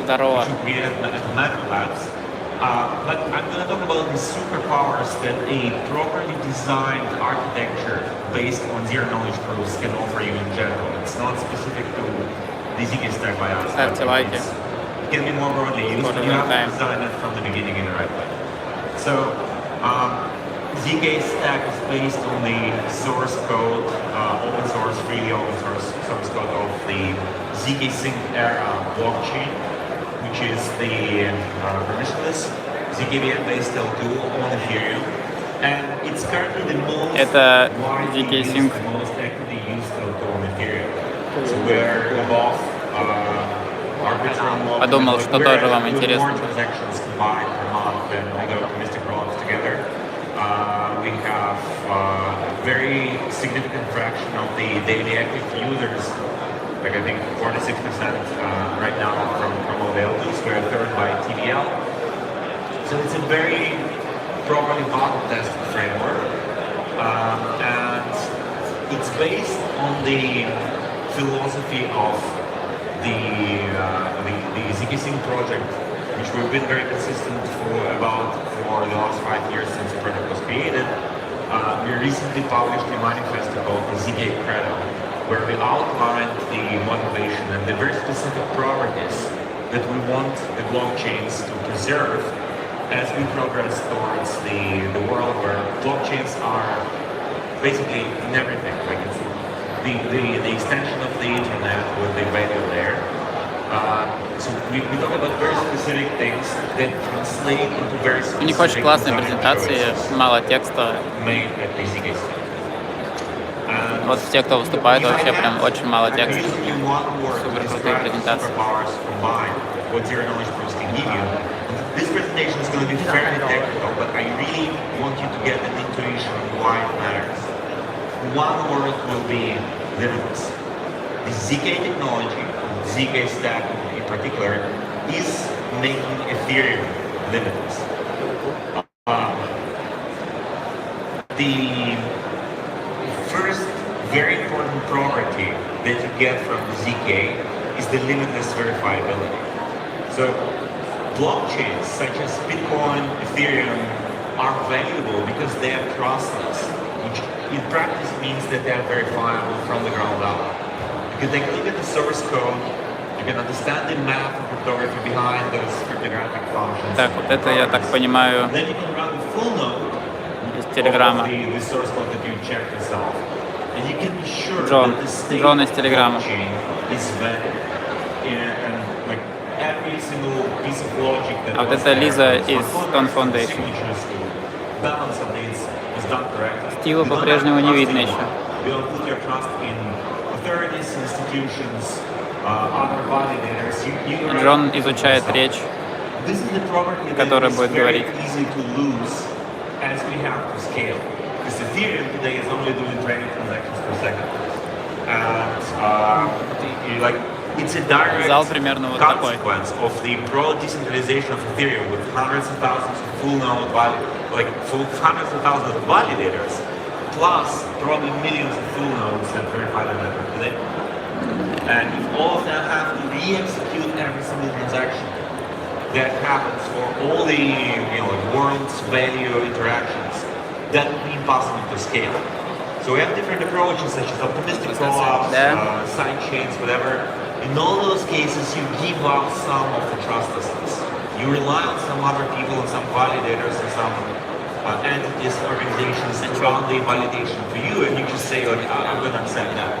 Здорово. But I'm going to talk about the superpowers that a properly designed architecture based on zero-knowledge proofs can offer you in general. It's not specific to the ZK stack by us. It can be more broadly used, but you have to design it from the beginning in the right way. So, ZK stack is based on the source code, open source, freely open source code of the ZK Sync era blockchain, which is the permissionless ZKVM-based L2 on Ethereum, and it's currently the most ZK Sync. most actively used L2 on Ethereum. So we're above arbitrum. Подумал, что тоже вам интересно. Transactions combined per month and all the optimistic rollups together. We have a very significant fraction of the daily active users, like I think 46% right now from all the L2s. We're third by TVL. So it's a very properly model-tested framework, and it's based on the philosophy of the ZK Sync project, which we've been very consistent for the last 5 years since the project was created. We recently published a manifesto called the ZK Credo, where we outlined the motivation and the very specific properties that we want the blockchains to preserve as we progress towards the world where blockchains are basically in everything. Like it's the extension of the internet with the value layer. So we talk about very specific things that translate into very specific. У них очень классные презентации, мало текста. Вот те, кто выступает, вообще прям очень мало текста. Супер крутые презентации. This presentation is going to be fairly technical, but I really want you to get an intuition of why it matters. One word will be limitless. The ZK technology, ZK stack in particular, is making Ethereum limitless. The first very important property that you get from ZK is the limitless verifiability. So blockchains such as Bitcoin, Ethereum are valuable because they are trustless, which in practice means that they are verifiable from the ground up. You can take a look at the source code, you can understand the math and cryptography behind those cryptographic functions. Так, вот это я так понимаю Then you can run the full node из Телеграма. the source code that you checked yourself. And you can be sure Джон. that the state Джон из Телеграма. blockchain is valid. And like every single piece of logic that А вот это Лиза из Stone Foundation. balance of these is done correctly. Стила по-прежнему не видно еще. You don't put your trust in authorities, institutions, other validators. Джон изучает речь, This is the property that которая is будет very говорить. easy to lose as we have to scale. Because Ethereum today is only doing 20 transactions per second. And like it's a direct Зал примерно вот такой. consequence of the broad decentralization of Ethereum with hundreds of thousands of full node hundreds of thousands of validators, plus probably millions of full nodes that verify the network today. And if all of them have to re-execute every single transaction that happens for all the warrants, value interactions, that would be impossible to scale. So we have different approaches such as optimistic rollups, side chains, whatever. In all those cases, you give up some of the trustlessness. You rely on some other people and some validators and some entities, organizations that run the validation for you, and you just say, like, I'm going to accept that.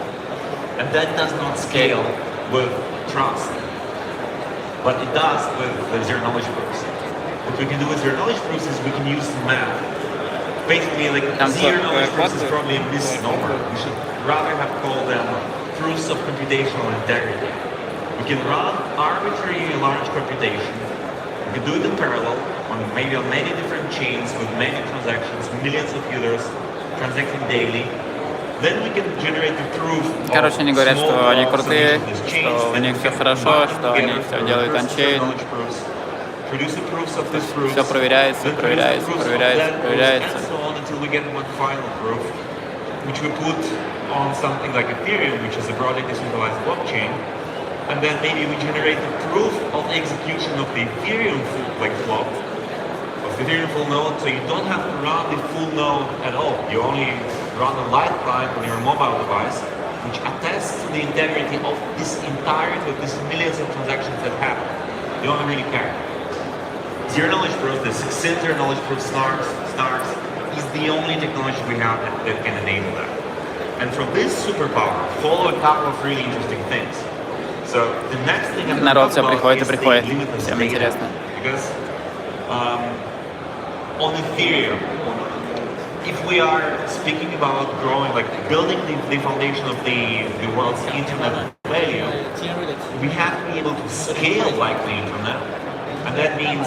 And that does not scale with trust, but it does with zero-knowledge proofs. What we can do with zero-knowledge proofs is we can use math. Basically, like zero-knowledge proofs is probably a misnomer. We should rather have called them proofs of computational integrity. We can run arbitrary large computation. We can do it in parallel, maybe on many different chains with many transactions, millions of users transacting daily. Then we can generate the proof. Короче, они говорят, что они крутые, что у них все хорошо, что они все делают ончейн. Все проверяется, проверяется, проверяется, проверяется. Which we put on something like Ethereum, which is a broadly decentralized blockchain, and then maybe we generate the proof of the execution of the Ethereum flow, of the Ethereum full node, so you don't have to run the full node at all. You only run a light client on your mobile device, which attests to the integrity of this entirety of these millions of transactions that happen. You don't really care. Zero knowledge proof, the succinct zero knowledge proof snarks, is the only technology we have that can enable that. And from this superpower follow a couple of really interesting things. So the next thing I'm going to talk about is the limitless data. Because on Ethereum, if we are speaking about growing, like building the foundation of the world's internet value, we have to be able to scale like the internet. And that means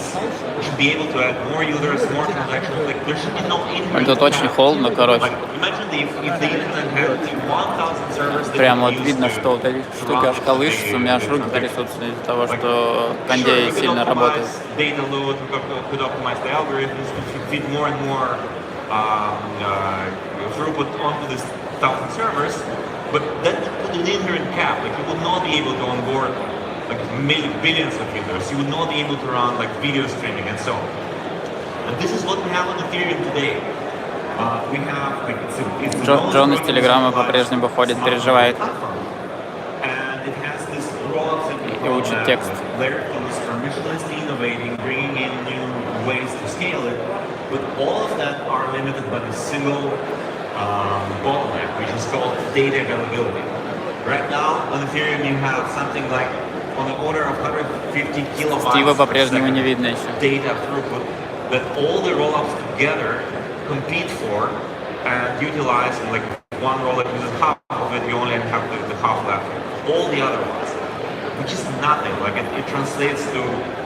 we should be able to add more users, more transactions. Like there should be no inherent. Тут очень холодно, короче. Imagine if the internet had 1,000 servers. Прям вот видно, что вот эти штуки аж колышутся, у меня аж руки трясутся из-за того, что кондей сильно работает. Data load, could optimize the algorithms, could feed more and more throughput onto these 1,000 servers, but that would put an inherent cap. Like you would not be able to onboard like billions of users. You would not be able to run like video streaming and so on. And this is what we have on Ethereum today. We have like Джон из Телеграма по-прежнему ходит, переживает и учит текст. Bringing in new ways to scale it, but all of that are limited by the single bottleneck, which is called data availability. Right now on Ethereum you have something like on the order of 150 kilobytes Стива по-прежнему не видно еще. Data throughput that all the rollups together compete for and utilize. Like one rollup uses half of it, you only have the half left. All the other ones, which is nothing. Like it translates to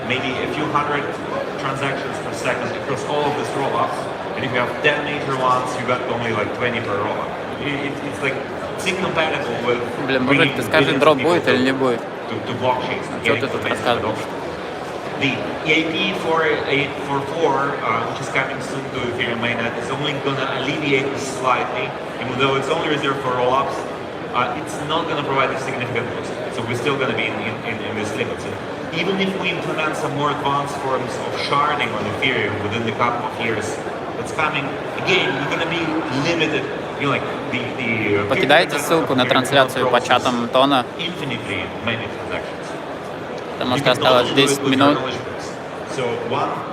maybe a few hundred transactions per second across all of these rollups. And if you have 10 major ones, you got only like 20 per rollup. It's like it's incompatible with. Блин, мужик, ты скажи, дроп будет или не будет? To blockchains. Что ты тут рассказываешь? The EIP 4844, which is coming soon to Ethereum mainnet, is only going to alleviate this slightly, even though it's only reserved for rollups. It's not going to provide a significant boost. So we're still going to be in this limit. So even if we implement some more advanced forms of sharding on Ethereum within the couple of years that's coming, again, we're going to be limited. You know, like the Покидайте ссылку на трансляцию по чатам Тона, infinitely many transactions. потому что осталось 10 минут.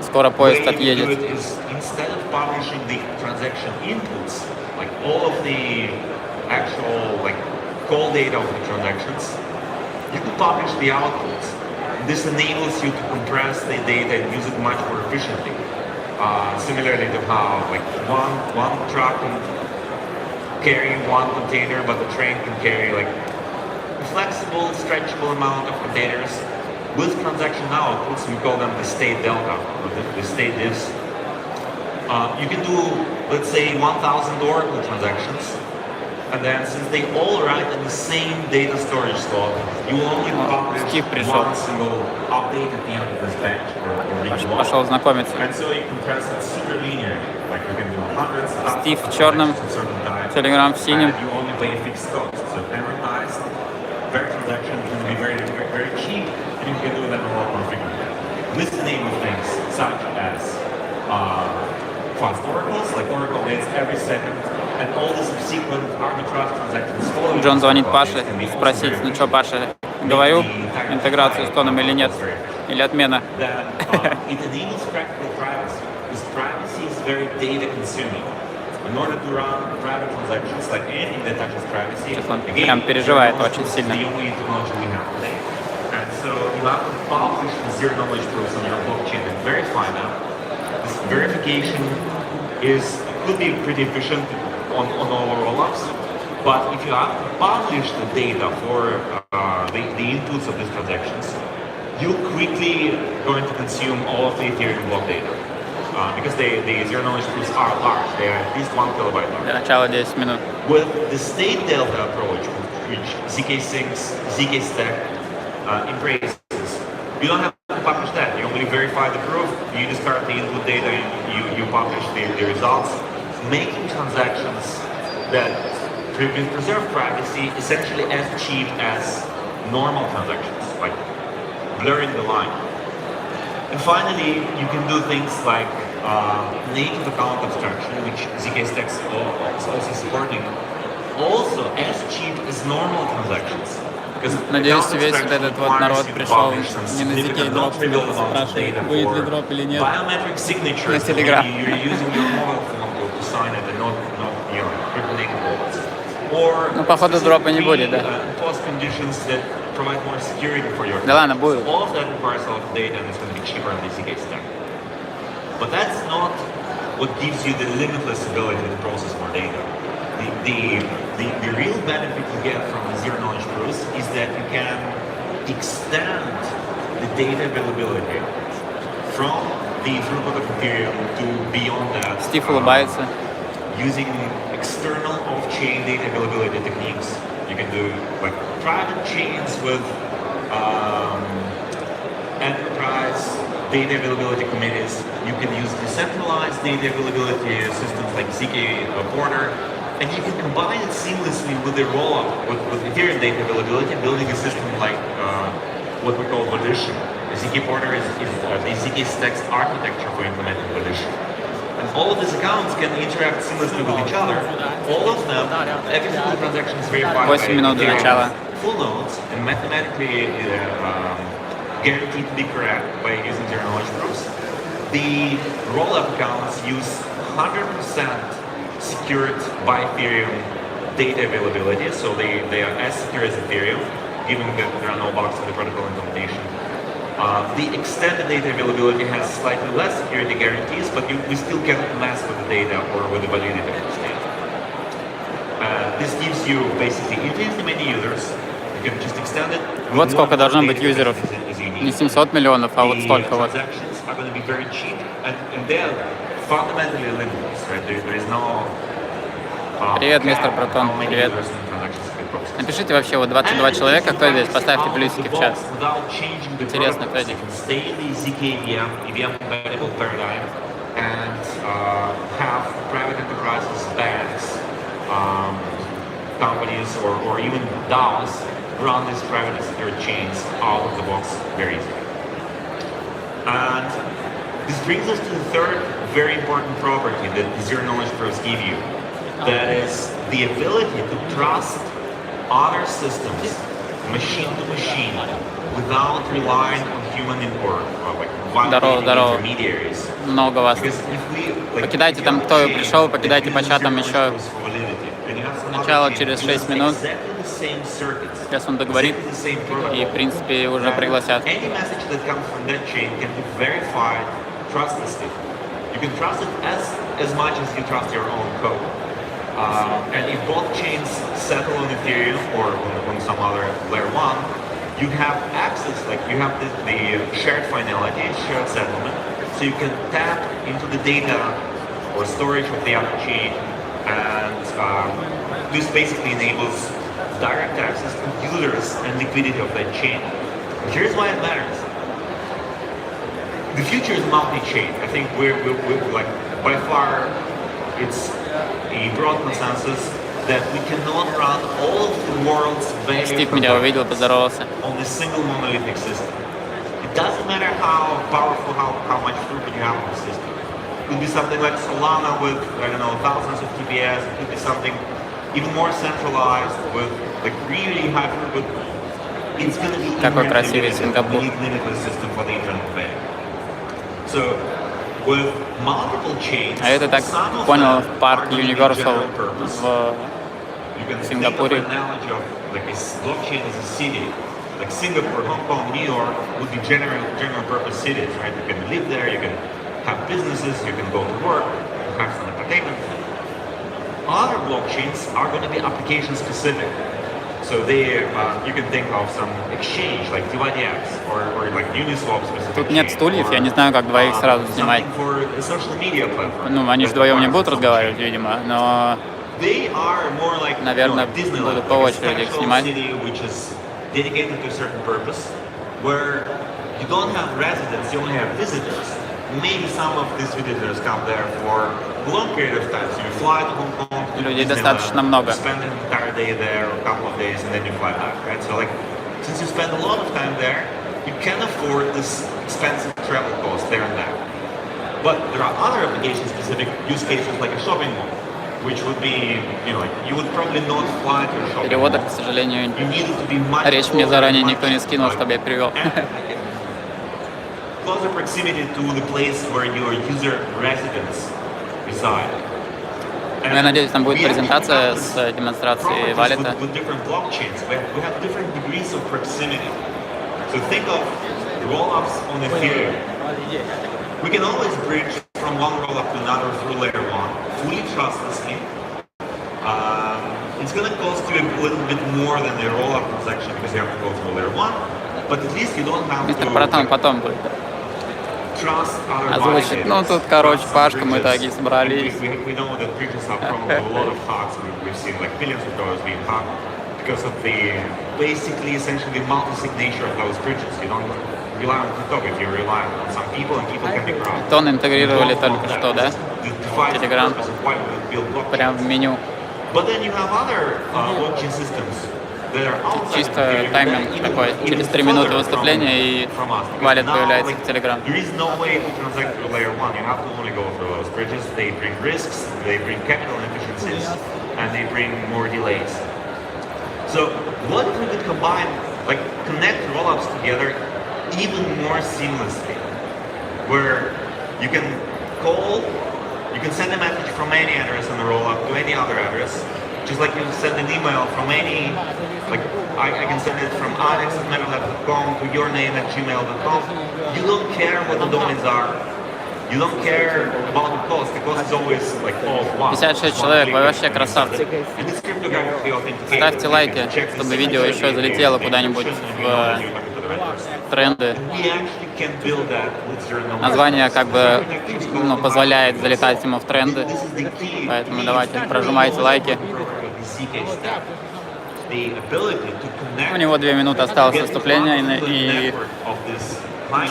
Скоро поезд отъедет. Instead of publishing the transaction inputs, like all of the actual like call data of the transactions, you can publish the outputs. This enables you to compress the data and use it much more efficiently. Similarly to how like one truck can carry one container, but the train can carry like a flexible, stretchable amount of containers. With transaction outputs, we call them the state delta, or the state diffs. You can do, let's say, 1,000 Oracle transactions, and then since they all write in the same data storage slot, you will only publish one single update at the end of this batch or Пошел знакомиться. And so you compress it super linearly. Like you can do hundreds of Стив в черном, Telegram в синем. and you only pay fixed costs. So amortized, very transaction can be very, very, very cheap, and you can do that a lot more frequently. With the name of things such as fast oracles, like Oracle dates every second, and all the subsequent arbitrage transactions follow. Джон звонит Паше, спросить, ну что, Паша, говорю интеграцию с Тоном или нет, или отмена. It enables practical privacy, because privacy is very data consuming. In order to run private transactions, like anything that touches privacy, Он прям переживает очень сильно. the only technology we have today. And so you have to publish the zero knowledge proofs on your blockchain and verify them. This verification could be pretty efficient on all rollups, but if you have to publish the data for the inputs of these transactions, you're quickly going to consume all of the Ethereum block data. Because the zero knowledge proofs are large, they are at least 1 kilobyte large. Для начала 10 минут. With the state delta approach, which ZK Stack embraces, you don't have to publish that. You only verify the proof, you discard the input data, you publish the results, making transactions that preserve privacy essentially as cheap as normal transactions, like blurring the line. And finally, you can do things like native account abstraction, which ZK Stacks is also supporting, also as cheap as normal transactions. Надеюсь, весь вот этот вот народ пришел не на ZK дроп, спрашивает, будет ли дроп или нет, на Telegram. Ну, походу, дропа не будет, да? Да ладно, будет. But that's not what gives you the limitless ability to process more data. The real benefit you get from the zero knowledge proofs is that you can extend the data availability from the throughput of Ethereum to beyond that. Стив улыбается. Using external off-chain data availability techniques. You can do like private chains with enterprise data availability committees. You can use decentralized data availability systems like ZK Porter, and you can combine it seamlessly with the rollup with Ethereum data availability, building a system like what we call volition. ZK Porter is the ZK Stacks architecture for implementing volition. And all of these accounts can interact seamlessly with each other. All of them, every single transaction is verified by Ethereum full nodes and mathematically guaranteed to be correct by using zero knowledge proofs. The rollup accounts use 100% secured by Ethereum data availability, so they are as secure as Ethereum, given that there are no bugs in the protocol implementation. The extended data availability has slightly less security guarantees, but we still cannot mess with the data or with the validity of the data. This gives you basically infinitely many users. You can just extend it. Вот сколько должно быть юзеров. Не 700 миллионов, а вот столько вот. Привет, мистер Протон, привет. Напишите вообще, вот 22 человека, кто здесь, поставьте плюсики в чат. Интересно, кто здесь. Companies or even DAOs run these private secured chains out of the box very easily. And this brings us to the third very important property that the zero knowledge proofs give you. That is the ability to trust other systems, machine to machine, without relying on human or like validating intermediaries. Много вас. Покидайте там, кто пришел, покидайте по чатам еще. Начало через 6 минут. Сейчас он договорит и, в принципе, уже пригласят. And if both chains settle on Ethereum or on some other layer 1, you have access, like you have the shared finality, shared settlement, so you can tap into the data or storage of the other chain, and this basically enables direct access to users and liquidity of that chain. Here's why it matters. The future is multi-chain. I think we're like, by far, it's a broad consensus that we cannot run all of the world's value on a single monolithic system. It doesn't matter how powerful, how much throughput you have on the system. It could be something like Solana with, I don't know, thousands of TPS. It could be something even more centralized with like really high throughput. It's going to be a limitless system for the internet of value. So, with multiple chains, а это так понял в парк Universal в Сингапуре. Like Singapore, Hong Kong, New York would be general purpose cities, right? You can live there, you can have businesses, you can go to work, you have some entertainment. Other blockchains are going to be application specific. So they, you can think of some exchange like DivideX or like Uniswap specific. Тут нет стульев, я не знаю, как двоих сразу снимать. Ну, они же вдвоем не будут разговаривать, видимо, но, наверное, буду по очереди их снимать. Dedicated to a certain purpose, where you don't have residents, you only have visitors. Maybe some of these visitors come there for a long period of time. So you fly to Hong Kong, Людей достаточно много. spend an entire day there, or a couple of days, and then you fly back, right? So like since you spend a lot of time there, you can afford this expensive travel cost there and back. But there are other application-specific use cases like a shopping mall, which would be, like you would probably not fly to a shopping Перевода, mall. к сожалению, You needed to be much речь мне closer, заранее much, никто не скинул, like, чтобы я перевел. closer proximity to the place where your user residents reside. Я надеюсь, там будет презентация с демонстрацией валета. With different blockchains, we have different degrees of proximity. So think of rollups on Ethereum. We can always bridge from one rollup to another through layer 1, fully trustlessly. It's going to cost you a little bit more than a rollup transaction because you have to go through layer 1, but at least you don't have Мистер to Братан потом будет trust other озвучить. Ну, тут, короче, Пашка, мы так и собрались. We know that bridges have probably a lot of hacks. We've seen like billions of dollars being hacked because of the basically essentially multi-sig nature of those bridges. You don't rely on cryptography, you rely on some people and people can be corrupt. Тон интегрировали только что, да? Telegram. Прям в меню. But then you have other blockchain systems that are outside Чисто тайминг такой. Через 3 минуты выступления и валет появляется в Telegram. There is no way to transact through layer 1. You have to only go through those bridges. They bring risks, they bring capital inefficiencies, and they bring more delays. So what if we could combine, like connect rollups together even more seamlessly, where you can call, you can send a message from any address on the rollup to any other address, just like you send an email from any, like I can send it from alex@metalab.com to your name at gmail.com. You don't care what the domains are. You don't care about the cost. The cost is always like all of one. 56 человек, вы вообще красавцы. And it's cryptographically authenticated. Ставьте лайки, чтобы видео еще залетело куда-нибудь в тренды. Название как бы позволяет залетать ему в тренды, поэтому давайте прожимайте лайки. У него 2 минуты осталось выступления, и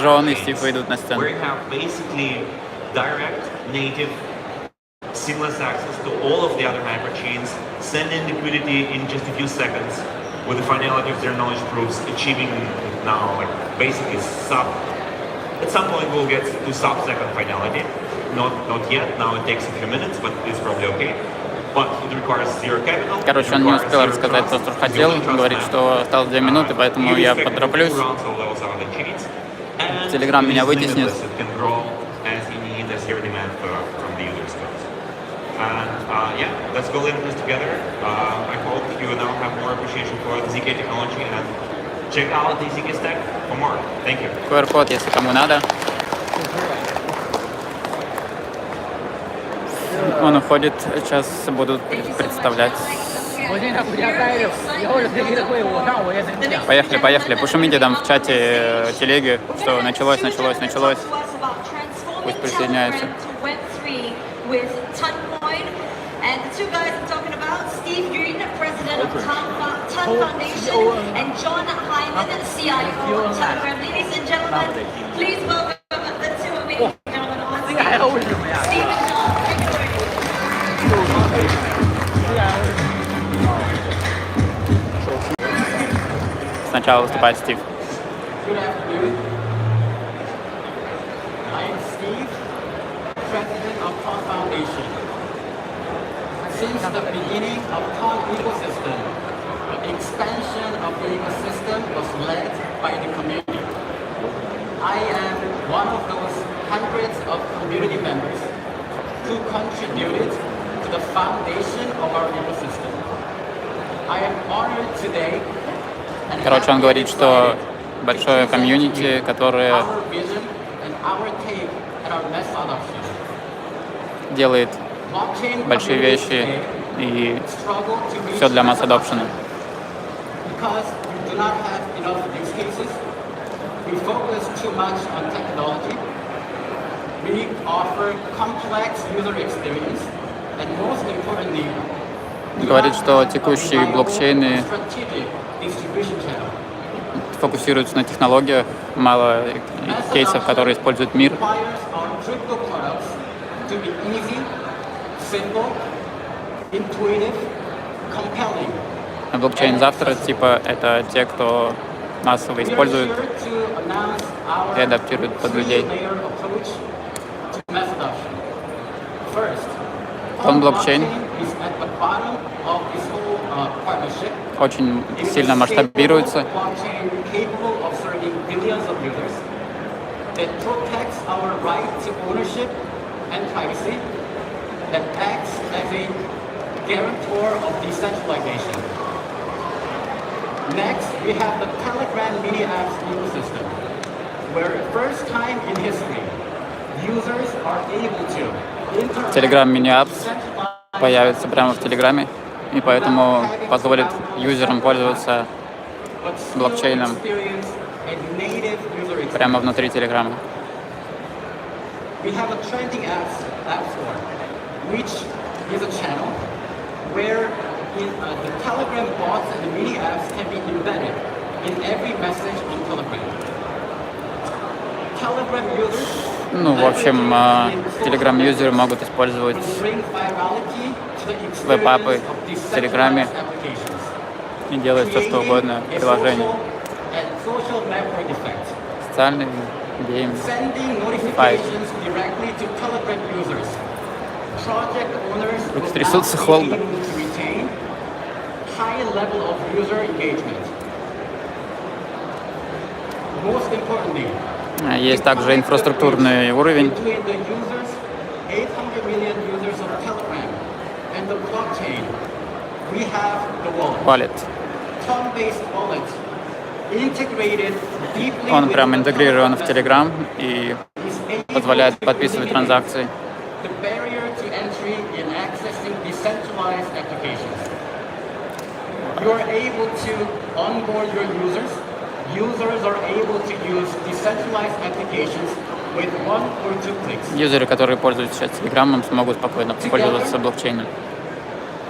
Джон и Стив выйдут на сцену. Seamless access to all of the other hyperchains, sending liquidity in just a few seconds with the finality of their knowledge proofs, achieving now like basically at some point we'll get to sub-second finality. Not yet, now it takes a few minutes, but it's probably okay. But it requires zero capital. Короче, он не успел рассказать то, что хотел. Он говорит, что осталось 2 минуты, поэтому я потороплюсь. Telegram меня вытеснит. And yeah, let's go learn this together. I hope you now have more appreciation for the ZK technology and check out the ZK stack for more. Thank you. QR-код, если кому надо. Он уходит, сейчас будут представлять. Поехали. Пошумите там в чате телеги, что началось. Пусть присоединяются. And the two guys I'm talking about, Steve Green, president of TON Foundation, and John Hyman, CIO of Telegram. Ladies and gentlemen, please welcome the two amazing gentlemen on stage. Steve and John, thank you very much. Сначала выступает Стив. Good afternoon. I am Steve, president of TON Foundation. Since the beginning of TON ecosystem, the expansion of the ecosystem was led by the community. I am one of those hundreds of community members who contributed to the foundation of our ecosystem. I am honored today. Короче, он говорит, что большое комьюнити, которое делает большие вещи и все для масс-адопшена. Говорит, что текущие блокчейны фокусируются на технологиях, мало кейсов, которые использует мир. А блокчейн завтра, типа, это те, кто массово используют и адаптируют под людей. Он блокчейн очень сильно масштабируется. Next, we have the Telegram mini apps ecosystem, where first time in history, users are able to Telegram mini apps появится прямо в Телеграме, и поэтому позволит юзерам пользоваться блокчейном прямо внутри Телеграма. We have a trending app store, which is a channel where the Telegram bots and the mini apps can be embedded in every message on Telegram. Telegram users Ну, в общем, Telegram-юзеры могут использовать веб-апы в Телеграме и делать все, что угодно в приложении. Социальный гейм, файт. Руки трясутся, холодно. High level of user engagement. Most importantly, Есть также инфраструктурный уровень. between the users, 800 million users of Telegram and the blockchain, we have the wallet. Wallet. Tom-based wallet integrated deeply Он with прям the интегрирован в Telegram Telegram и is able позволяет to подписывать eliminate транзакции. the barrier to entry in accessing decentralized applications. You are able to onboard your users. Users are able to use decentralized applications with 1 or 2 clicks. Юзеры, которые пользуются сейчас Телеграмом, смогут спокойно пользоваться блокчейном.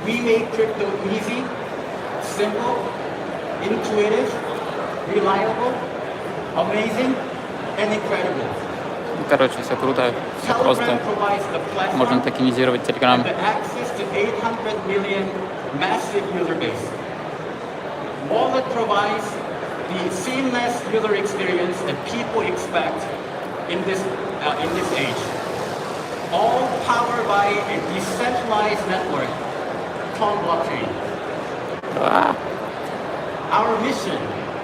We make crypto easy, simple, intuitive, reliable, amazing, and incredible. Короче, все круто, все просто. Telegram provides the platform Можно токенизировать Телеграм. and the access to 800 million massive user base. Wallet provides the seamless user experience that people expect in this age. All powered by a decentralized network called blockchain. Our mission,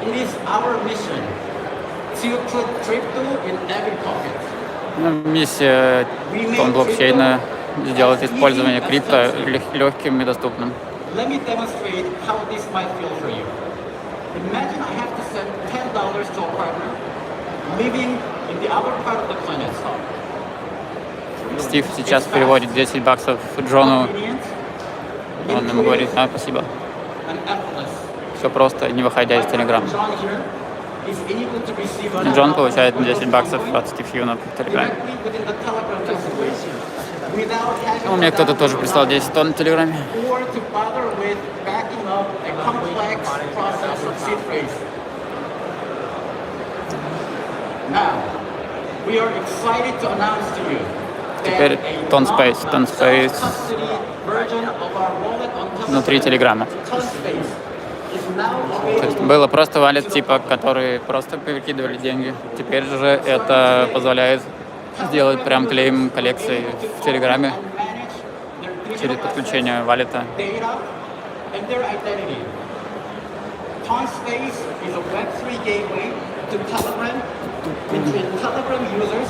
it is our mission to put crypto in every pocket. Миссия блокчейна сделать использование крипто легким и доступным. Let me demonstrate how this might feel for you. Imagine I have to send $10 to a partner living in the other part of the planet. Стив сейчас переводит 10 баксов Джону. Convenient, Он ему говорит: спасибо. and effortless. Все просто, не выходя из Телеграма. John here is able to receive Джон получает 10 баксов от Стив Юна в Телеграме. directly within the Telegram message without having Ну, мне кто-то тоже прислал 10 тонн в Телеграме. or to bother with backing up a complex process of seed phrase. Now, we are excited to announce to you Теперь that Ton Space. Ton Space self-custody version of our wallet on внутри Телеграма. Ton Space is now То есть available. было просто валет типа, которые просто перекидывали деньги. Теперь же это позволяет сделать прям клейм коллекции в Телеграме через подключение валета. Data and their identity. Ton Space is a Web3 gateway to Telegram between Telegram users,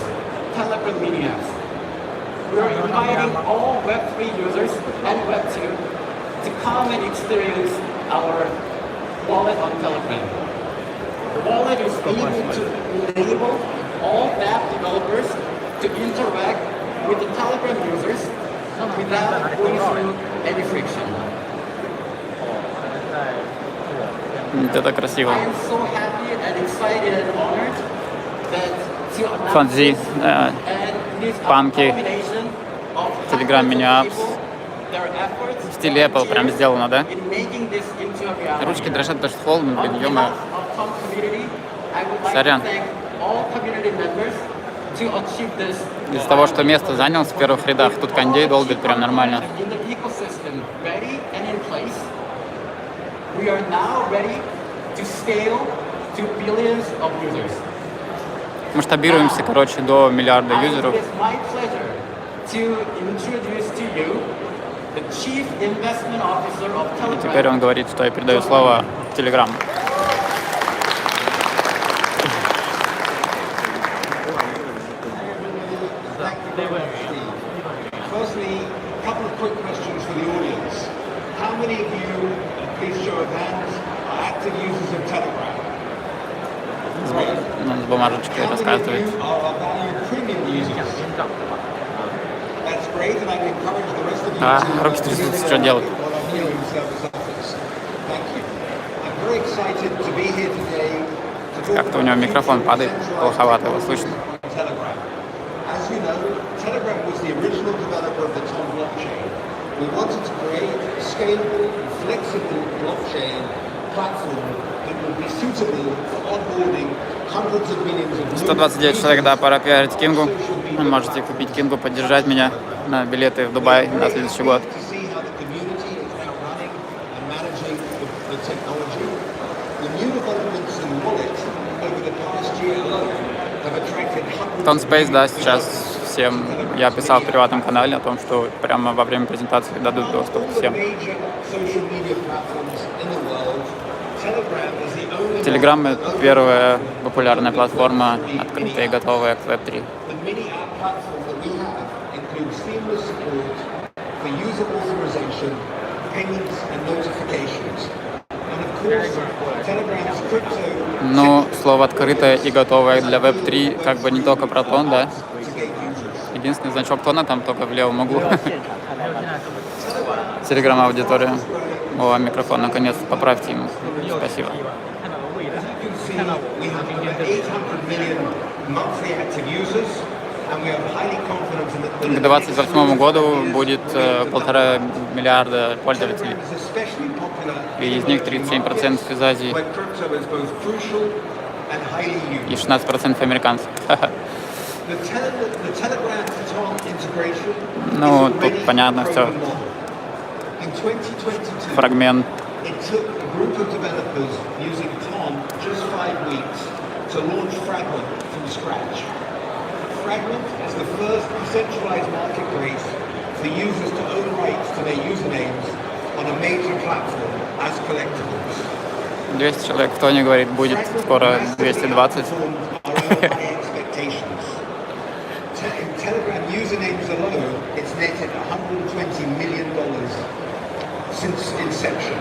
Telegram mini apps. We are inviting all Web3 users and Web2 to come and experience our wallet on Telegram. The wallet is able to enable all app developers to interact with the Telegram users without going through any friction. Это красиво. I am so happy and excited and honored that to announce Фанзи, this, and this панки, combination of Telegram hundreds mini of apps. people, their efforts, В стиле Apple прям сделано, да? in making this into a reality. Ручки дрожат, потому что холодно, блин, On ё-моё. behalf of Tom community, I would like Сорян. to thank all community members to achieve this. Из-за того, что место занял в первых рядах, тут кондей долбит прям нормально. In the ecosystem, ready and in place, we are now ready to scale, to to billions of users. Масштабируемся, короче, до миллиарда юзеров. It's my pleasure to introduce to you the Chief Investment Officer of И Telegram. теперь он говорит, что я передаю слово Telegram. Firstly, a couple of quick questions for the audience. How many of you, please show of hands, are active users of Telegram? Ну, с бумажечкой How many of рассказывает. you are our valued premium users? That's great, and I'd encourage the rest of you to руки трясутся, что делать? what our premium service offers. Thank you. I'm very excited to be here today to talk Как-то у него about микрофон падает, плоховато его слышно. Telegram. As you know, Telegram was the original developer of the Tom blockchain. We wanted to create a scalable, flexible blockchain platform that would be suitable for onboarding hundreds of millions of 129 человек, да, пора пиарить Кингу. Вы можете купить Кингу, поддержать меня на билеты в Дубай на следующий год. to see how the community is now running and managing the technology. The new developments in Wallet over the past year alone have attracted hundreds Тон Space, да, сейчас всем, я писал в приватном канале о том, что прямо во время презентации дадут доступ всем. major social media platforms in the world. Telegram is the only Telegram — это первая популярная платформа, открытая и готовая к Web3. The mini app platform that we have includes seamless support for user authorization, payments and notifications. And of course, Telegram's crypto Ну, слово «открытое» и «готовое» для Web3 как бы не только про тон, да? to get users. Единственный значок тона там только в левом углу. Телеграм-аудитория. О, микрофон, наконец-то, поправьте ему. Спасибо. As you can see, we have over 800 million monthly active users, and we are highly confident in К that the 2028 году будет 1,5 миллиарда пользователей. is especially popular И из них 37% из Азии where crypto is both crucial and highly и used. 16% американцев. The Telegram to Tom integration Ну, is тут already понятно a всё. proven model. In 2022, Фрагмент. it took a group of developers using Tom just 5 weeks to launch Fragment from scratch. Fragment is the first decentralized marketplace for users to own rights to their usernames on a major platform as collectibles. 200 человек в тоне говорит, будет скоро 220. Expectations. In Telegram usernames alone, it's netted $120 million since inception.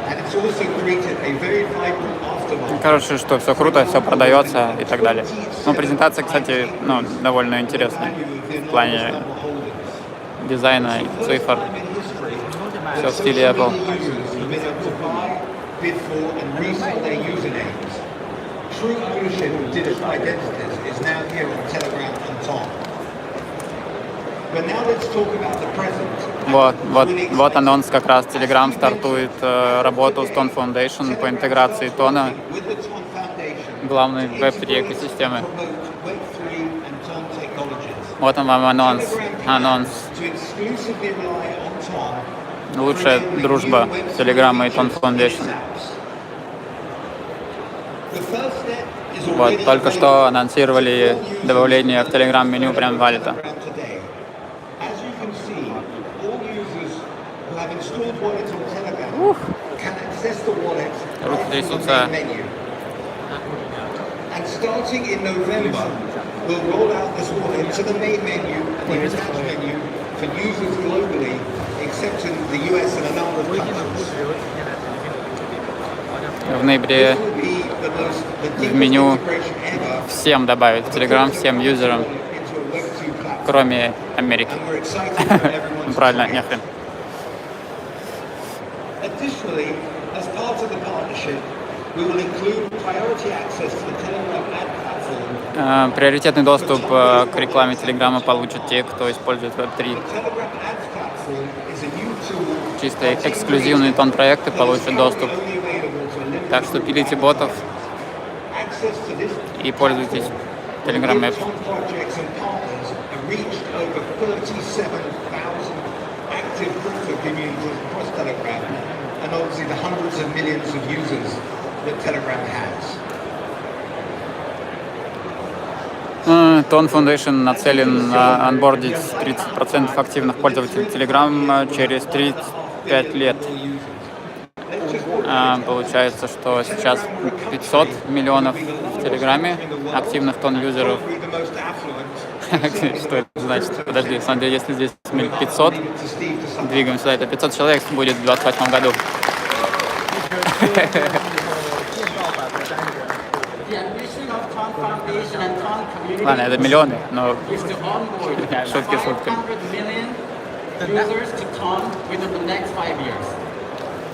And it's also created a very vibrant aftermarket. Короче, что все круто, все продается и так далее. Ну, презентация, кстати, ну, довольно интересная в плане дизайна и цифр. Все в стиле Apple. Bid for and resell their usernames. True ownership of digital identities is now here on Telegram and Tom. But now let's talk about the present. Вот анонс как раз. Telegram стартует работу с Ton Foundation по интеграции Тона, With the Tom Foundation, главной Web3 экосистемы. promote Web3 and Tom technologies. Вот он вам анонс. Анонс. To exclusively rely on Tom. Лучшая дружба Telegram и Ton Foundation. The first step is already Вот, только что анонсировали добавление в Telegram меню прям валета. today. As you can see, all users who have installed Wallet on Telegram can access the wallet Руки right from the трясутся. main menu. And starting in November, we'll roll out this wallet to the main menu and the attached menu for users globally, except in the US and a number of countries. В ноябре This will be the в deepest меню integration ever всем добавить в Telegram, всем юзерам, into a Web2 platform. кроме Америки. And we're excited for everyone Ну, to правильно, try it. нехрен. Additionally, as part of the partnership, we will include priority access to the Telegram ad platform. Приоритетный доступ к рекламе Телеграма получат те, кто использует Web3. The Telegram ads platform is a new tool Чисто эксклюзивные тон-проекты получат доступ. only available to a limited Так что пилите ботов access to this и пользуйтесь Telegram App. Tom projects and partners have reached over 37,000 active crypto communities across Telegram, and obviously the hundreds of millions of users that Telegram has. Ton Foundation нацелен на анбордить 30% активных пользователей Telegram через 35 лет. Получается, что сейчас 500 миллионов в Телеграме активных тон-юзеров. Что это значит? Подожди, смотри, если здесь 500, двигаем сюда, это 500 человек будет в 2028 году. Ладно, это миллионы, но шутки шутками.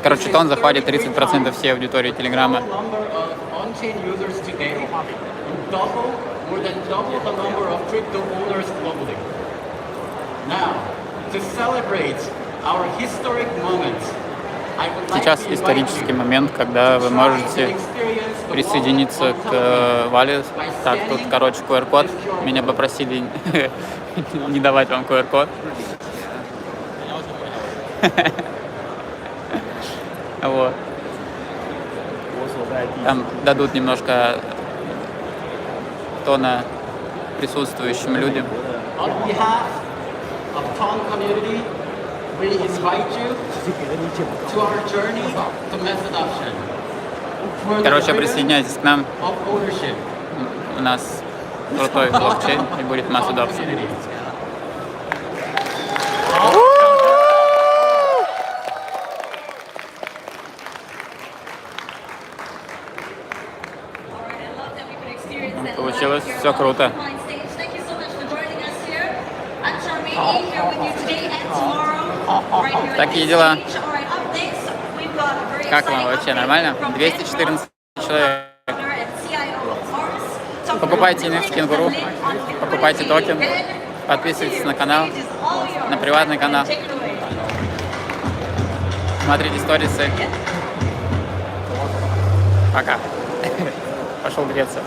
Короче, Тон захватит 30% всей аудитории Телеграма. Сейчас исторический момент, когда вы можете присоединиться к Вале. Так, тут, короче, QR-код. Меня попросили не давать вам QR-код. Вот. Там дадут немножко тона присутствующим людям. Короче, присоединяйтесь к нам. У нас крутой блокчейн и будет масс adoption. Получилось все круто. Такие дела. Как вам вообще, нормально? 214 человек. Покупайте нефть Kingyru, покупайте токен, подписывайтесь на канал, на приватный канал. Смотрите сторисы. Пока. Пошел греться.